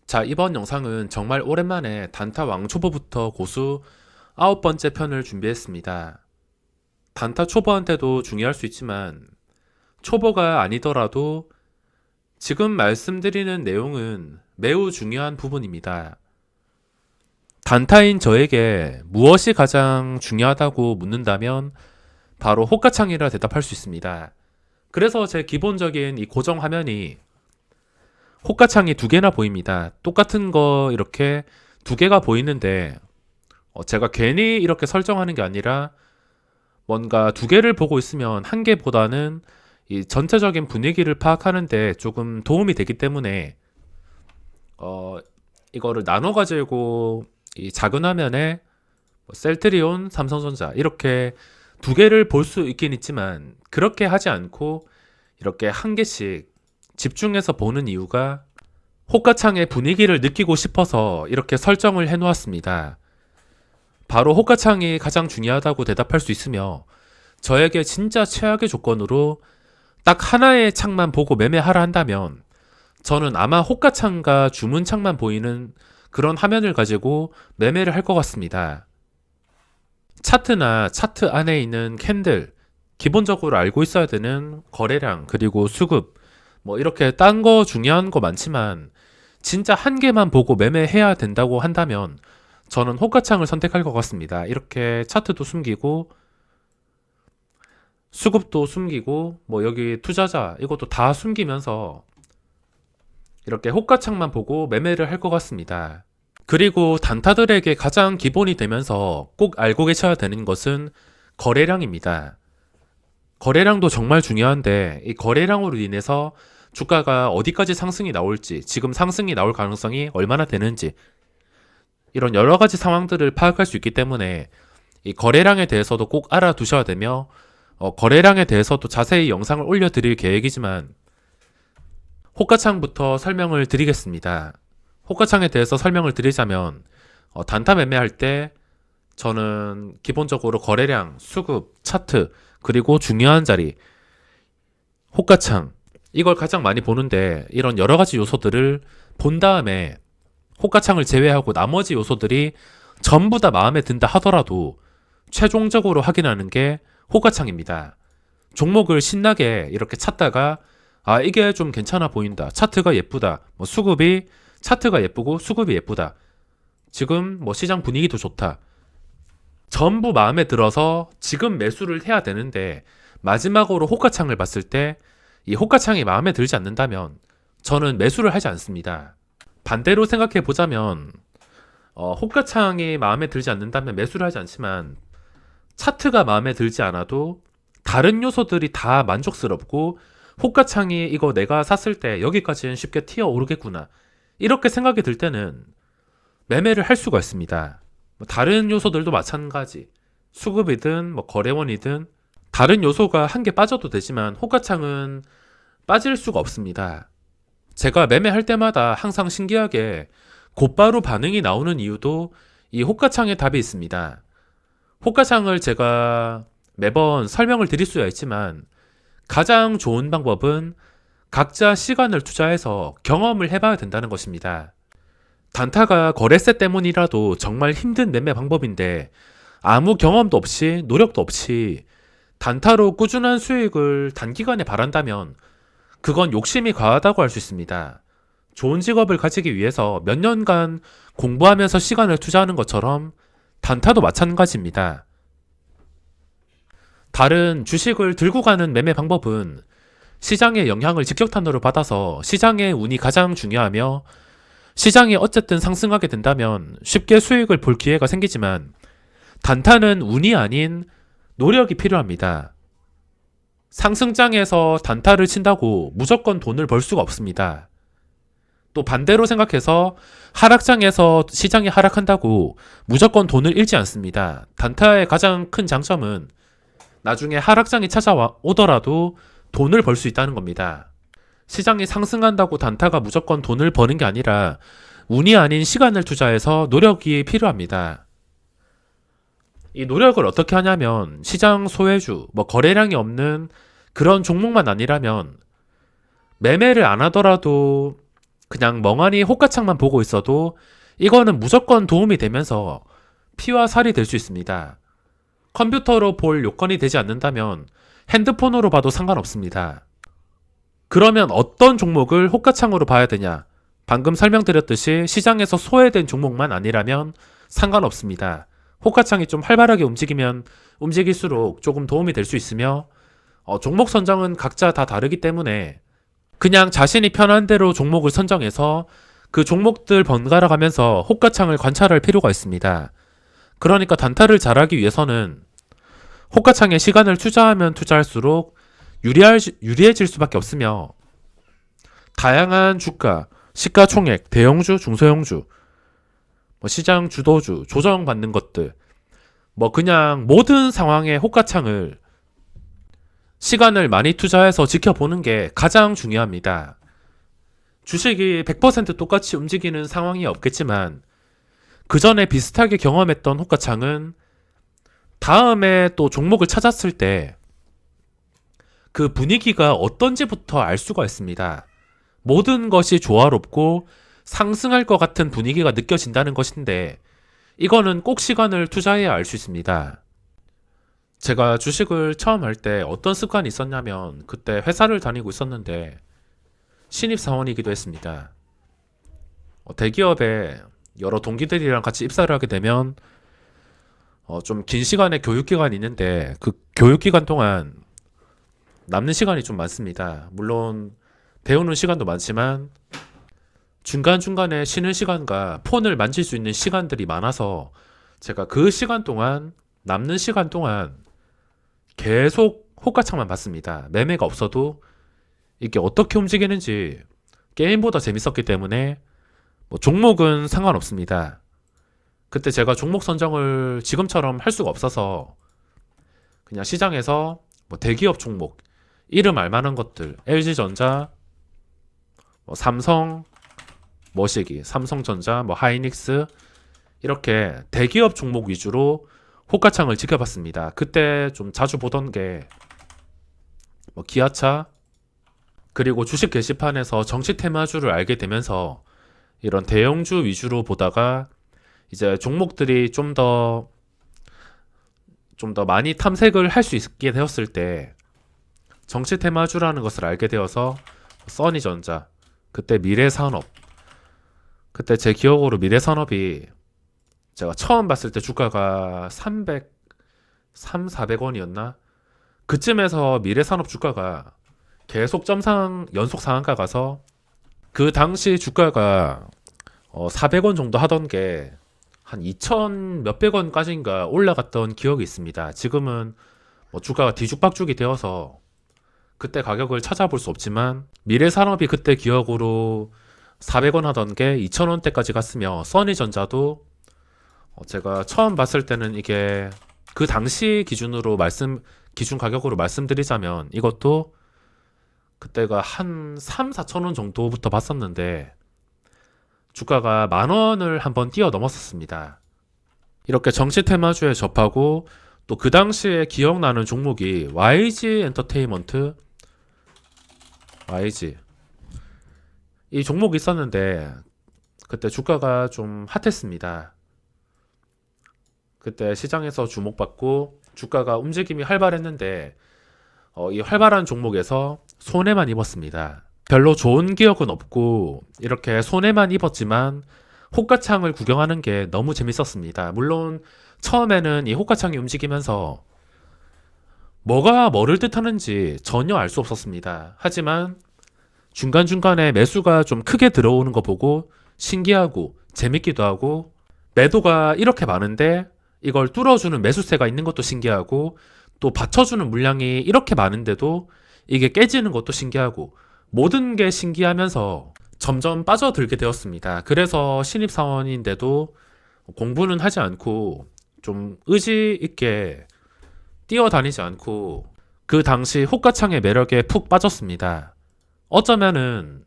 자, 이번 영상은 정말 오랜만에 단타 왕초보부터 고수 9번째 편을 준비했습니다. 단타 초보한테도 중요할 수 있지만 초보가 아니더라도 지금 말씀드리는 내용은 매우 중요한 부분입니다. 단타인 저에게 무엇이 가장 중요하다고 묻는다면 바로 호가창이라 대답할 수 있습니다. 그래서 제 기본적인 이 고정 화면이 호가창이 두 개나 보입니다. 똑같은 거 이렇게 두 개가 보이는데 제가 괜히 이렇게 설정하는 게 아니라 뭔가 두 개를 보고 있으면 한 개보다는 이 전체적인 분위기를 파악하는데 조금 도움이 되기 때문에 이거를 나눠 가지고 이 작은 화면에 셀트리온, 삼성전자 이렇게 두 개를 볼 수 있긴 있지만 그렇게 하지 않고 이렇게 한 개씩 집중해서 보는 이유가 호가창의 분위기를 느끼고 싶어서 이렇게 설정을 해 놓았습니다. 바로 호가창이 가장 중요하다고 대답할 수 있으며 저에게 진짜 최악의 조건으로 딱 하나의 창만 보고 매매하라 한다면 저는 아마 호가창과 주문창만 보이는 그런 화면을 가지고 매매를 할 것 같습니다. 차트나 차트 안에 있는 캔들, 기본적으로 알고 있어야 되는 거래량 그리고 수급 뭐 이렇게 딴 거 중요한 거 많지만 진짜 한 개만 보고 매매해야 된다고 한다면 저는 호가창을 선택할 것 같습니다. 이렇게 차트도 숨기고 수급도 숨기고 뭐 여기 투자자 이것도 다 숨기면서 이렇게 호가창만 보고 매매를 할 것 같습니다. 그리고 단타들에게 가장 기본이 되면서 꼭 알고 계셔야 되는 것은 거래량입니다. 거래량도 정말 중요한데 이 거래량으로 인해서 주가가 어디까지 상승이 나올지, 지금 상승이 나올 가능성이 얼마나 되는지 이런 여러 가지 상황들을 파악할 수 있기 때문에 이 거래량에 대해서도 꼭 알아두셔야 되며 거래량에 대해서도 자세히 영상을 올려드릴 계획이지만 호가창부터 설명을 드리겠습니다. 호가창에 대해서 설명을 드리자면 단타 매매할 때 저는 기본적으로 거래량, 수급, 차트 그리고 중요한 자리, 호가창 이걸 가장 많이 보는데 이런 여러 가지 요소들을 본 다음에 호가창을 제외하고 나머지 요소들이 전부 다 마음에 든다 하더라도 최종적으로 확인하는 게 호가창입니다. 종목을 신나게 이렇게 찾다가 이게 좀 괜찮아 보인다. 차트가 예쁘다. 뭐 수급이 차트가 예쁘고 수급이 예쁘다. 지금 뭐 시장 분위기도 좋다. 전부 마음에 들어서 지금 매수를 해야 되는데 마지막으로 호가창을 봤을 때 이 호가창이 마음에 들지 않는다면 저는 매수를 하지 않습니다. 반대로 생각해 보자면 호가창이 마음에 들지 않는다면 매수를 하지 않지만 차트가 마음에 들지 않아도 다른 요소들이 다 만족스럽고 호가창이 이거 내가 샀을 때 여기까지는 쉽게 튀어 오르겠구나 이렇게 생각이 들 때는 매매를 할 수가 있습니다. 다른 요소들도 마찬가지 수급이든 뭐 거래원이든 다른 요소가 한 개 빠져도 되지만 호가창은 빠질 수가 없습니다. 제가 매매할 때마다 항상 신기하게 곧바로 반응이 나오는 이유도 이 호가창에 답이 있습니다. 호가창을 제가 매번 설명을 드릴 수야 있지만 가장 좋은 방법은 각자 시간을 투자해서 경험을 해봐야 된다는 것입니다. 단타가 거래세 때문이라도 정말 힘든 매매 방법인데 아무 경험도 없이 노력도 없이 단타로 꾸준한 수익을 단기간에 바란다면 그건 욕심이 과하다고 할 수 있습니다. 좋은 직업을 가지기 위해서 몇 년간 공부하면서 시간을 투자하는 것처럼 단타도 마찬가지입니다. 다른 주식을 들고 가는 매매 방법은 시장의 영향을 직격탄으로 받아서 시장의 운이 가장 중요하며 시장이 어쨌든 상승하게 된다면 쉽게 수익을 볼 기회가 생기지만 단타는 운이 아닌 노력이 필요합니다. 상승장에서 단타를 친다고 무조건 돈을 벌 수가 없습니다. 또 반대로 생각해서 하락장에서 시장이 하락한다고 무조건 돈을 잃지 않습니다. 단타의 가장 큰 장점은 나중에 하락장이 찾아오더라도 돈을 벌 수 있다는 겁니다. 시장이 상승한다고 단타가 무조건 돈을 버는 게 아니라 운이 아닌 시간을 투자해서 노력이 필요합니다. 이 노력을 어떻게 하냐면 시장 소외주, 뭐 거래량이 없는 그런 종목만 아니라면 매매를 안 하더라도 그냥 멍하니 호가창만 보고 있어도 이거는 무조건 도움이 되면서 피와 살이 될 수 있습니다. 컴퓨터로 볼 요건이 되지 않는다면 핸드폰으로 봐도 상관없습니다. 그러면 어떤 종목을 호가창으로 봐야 되냐? 방금 설명드렸듯이 시장에서 소외된 종목만 아니라면 상관없습니다. 호가창이 좀 활발하게 움직이면 움직일수록 조금 도움이 될 수 있으며 종목 선정은 각자 다 다르기 때문에 그냥 자신이 편한 대로 종목을 선정해서 그 종목들 번갈아 가면서 호가창을 관찰할 필요가 있습니다. 그러니까 단타를 잘하기 위해서는 호가창에 시간을 투자하면 투자할수록 유리해질 수밖에 없으며 다양한 주가, 시가총액, 대형주, 중소형주, 시장 주도주, 조정받는 것들 그냥 모든 상황에 호가창을 시간을 많이 투자해서 지켜보는 게 가장 중요합니다. 주식이 100% 똑같이 움직이는 상황이 없겠지만 그 전에 비슷하게 경험했던 호가창은 다음에 또 종목을 찾았을 때 그 분위기가 어떤지부터 알 수가 있습니다. 모든 것이 조화롭고 상승할 것 같은 분위기가 느껴진다는 것인데 이거는 꼭 시간을 투자해야 알 수 있습니다. 제가 주식을 처음 할 때 어떤 습관이 있었냐면 그때 회사를 다니고 있었는데 신입사원이기도 했습니다. 대기업에 여러 동기들이랑 같이 입사를 하게 되면 좀 긴 시간의 교육기간이 있는데 그 교육기간 동안 남는 시간이 좀 많습니다. 물론 배우는 시간도 많지만 중간중간에 쉬는 시간과 폰을 만질 수 있는 시간들이 많아서 제가 그 시간 동안 남는 시간 동안 계속 호가창만 봤습니다. 매매가 없어도 이게 어떻게 움직이는지 게임보다 재밌었기 때문에 종목은 상관없습니다. 그때 제가 종목 선정을 지금처럼 할 수가 없어서 그냥 시장에서 대기업 종목 이름 알만한 것들 LG전자, 삼성, 머시기, 삼성전자, 하이닉스 이렇게 대기업 종목 위주로 호가창을 지켜봤습니다. 그때 좀 자주 보던 게 기아차 그리고 주식 게시판에서 정치 테마주를 알게 되면서 이런 대형주 위주로 보다가 이제 종목들이 좀 더 많이 탐색을 할 수 있게 되었을 때 정치 테마주라는 것을 알게 되어서 써니전자, 그때 미래산업, 그때 제 기억으로 미래산업이 제가 처음 봤을 때 주가가 400원이었나? 그쯤에서 미래산업 주가가 계속 연속 상한가 가서 그 당시 주가가 400원 정도 하던 게 한 2,000 몇백 원까지인가 올라갔던 기억이 있습니다. 지금은 주가가 뒤죽박죽이 되어서 그때 가격을 찾아볼 수 없지만 미래산업이 그때 기억으로 400원 하던 게 2,000원대까지 갔으며 써니전자도 제가 처음 봤을 때는 이게 그 당시 기준 가격으로 말씀드리자면 이것도 그때가 한 3, 4천 원 정도부터 봤었는데 주가가 10,000원을 한번 뛰어넘었었습니다. 이렇게 정치 테마주에 접하고 또 그 당시에 기억나는 종목이 YG 엔터테인먼트, YG 이 종목이 있었는데 그때 주가가 좀 핫했습니다. 그때 시장에서 주목받고 주가가 움직임이 활발했는데 이 활발한 종목에서 손해만 입었습니다. 별로 좋은 기억은 없고 이렇게 손해만 입었지만 호가창을 구경하는 게 너무 재밌었습니다. 물론 처음에는 이 호가창이 움직이면서 뭐가 뭐를 뜻하는지 전혀 알 수 없었습니다. 하지만 중간중간에 매수가 좀 크게 들어오는 거 보고 신기하고 재밌기도 하고 매도가 이렇게 많은데 이걸 뚫어주는 매수세가 있는 것도 신기하고 또 받쳐주는 물량이 이렇게 많은데도 이게 깨지는 것도 신기하고 모든 게 신기하면서 점점 빠져들게 되었습니다. 그래서 신입사원인데도 공부는 하지 않고 좀 의지 있게 뛰어다니지 않고 그 당시 호가창의 매력에 푹 빠졌습니다. 어쩌면은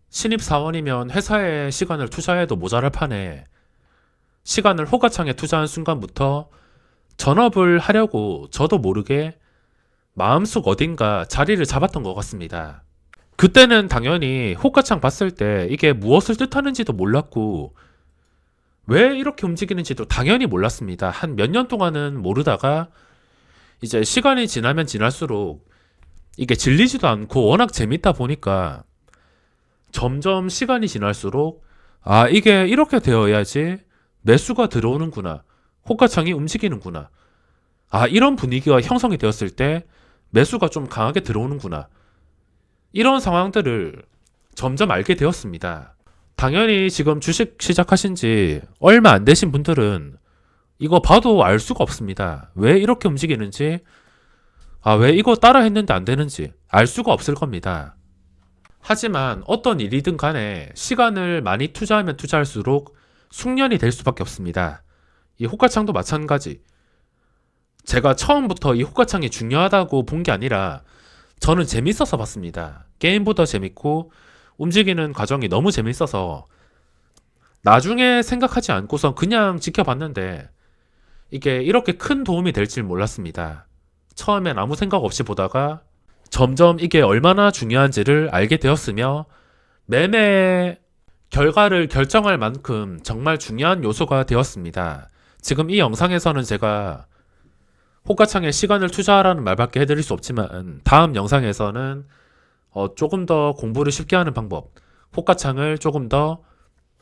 신입사원이면 회사에 시간을 투자해도 모자랄 판에 시간을 호가창에 투자한 순간부터 전업을 하려고 저도 모르게 마음속 어딘가 자리를 잡았던 것 같습니다. 그때는 당연히 호가창 봤을 때 이게 무엇을 뜻하는지도 몰랐고 왜 이렇게 움직이는지도 당연히 몰랐습니다. 한 몇 년 동안은 모르다가 이제 시간이 지나면 지날수록 이게 질리지도 않고 워낙 재밌다 보니까 점점 시간이 지날수록 아, 이게 이렇게 되어야지 매수가 들어오는구나. 호가창이 움직이는구나. 아, 이런 분위기가 형성이 되었을 때 매수가 좀 강하게 들어오는구나. 이런 상황들을 점점 알게 되었습니다. 당연히 지금 주식 시작하신 지 얼마 안 되신 분들은 이거 봐도 알 수가 없습니다. 왜 이렇게 움직이는지, 아, 왜 이거 따라 했는데 안 되는지 알 수가 없을 겁니다. 하지만 어떤 일이든 간에 시간을 많이 투자하면 투자할수록 숙련이 될 수밖에 없습니다. 이 호가창도 마찬가지. 제가 처음부터 이 호가창이 중요하다고 본 게 아니라 저는 재밌어서 봤습니다. 게임보다 재밌고 움직이는 과정이 너무 재밌어서 나중에 생각하지 않고선 그냥 지켜봤는데 이게 이렇게 큰 도움이 될 줄 몰랐습니다. 처음엔 아무 생각 없이 보다가 점점 이게 얼마나 중요한지를 알게 되었으며 매매 결과를 결정할 만큼 정말 중요한 요소가 되었습니다. 지금 이 영상에서는 제가 호가창에 시간을 투자하라는 말밖에 해드릴 수 없지만 다음 영상에서는 조금 더 공부를 쉽게 하는 방법, 호가창을 조금 더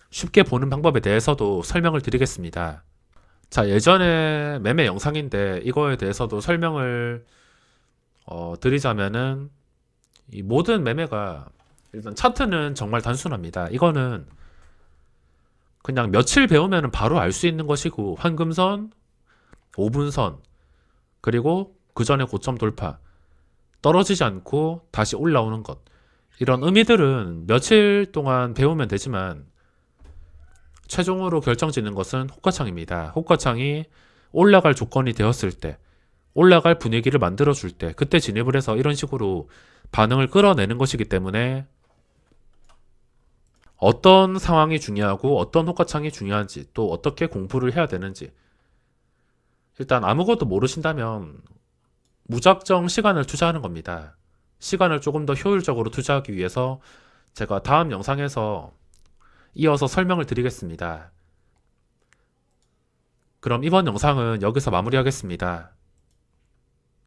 쉽게 보는 방법에 대해서도 설명을 드리겠습니다. 자, 예전에 매매 영상인데 이거에 대해서도 설명을 드리자면은 이 모든 매매가 일단 차트는 정말 단순합니다. 이거는 그냥 며칠 배우면 바로 알 수 있는 것이고 황금선, 5분선, 그리고 그 전에 고점 돌파, 떨어지지 않고 다시 올라오는 것. 이런 의미들은 며칠 동안 배우면 되지만 최종으로 결정짓는 것은 호가창입니다. 호가창이 올라갈 조건이 되었을 때, 올라갈 분위기를 만들어줄 때, 그때 진입을 해서 이런 식으로 반응을 끌어내는 것이기 때문에 어떤 상황이 중요하고 어떤 호가창이 중요한지 또 어떻게 공부를 해야 되는지 일단 아무것도 모르신다면 무작정 시간을 투자하는 겁니다. 시간을 조금 더 효율적으로 투자하기 위해서 제가 다음 영상에서 이어서 설명을 드리겠습니다. 그럼 이번 영상은 여기서 마무리하겠습니다.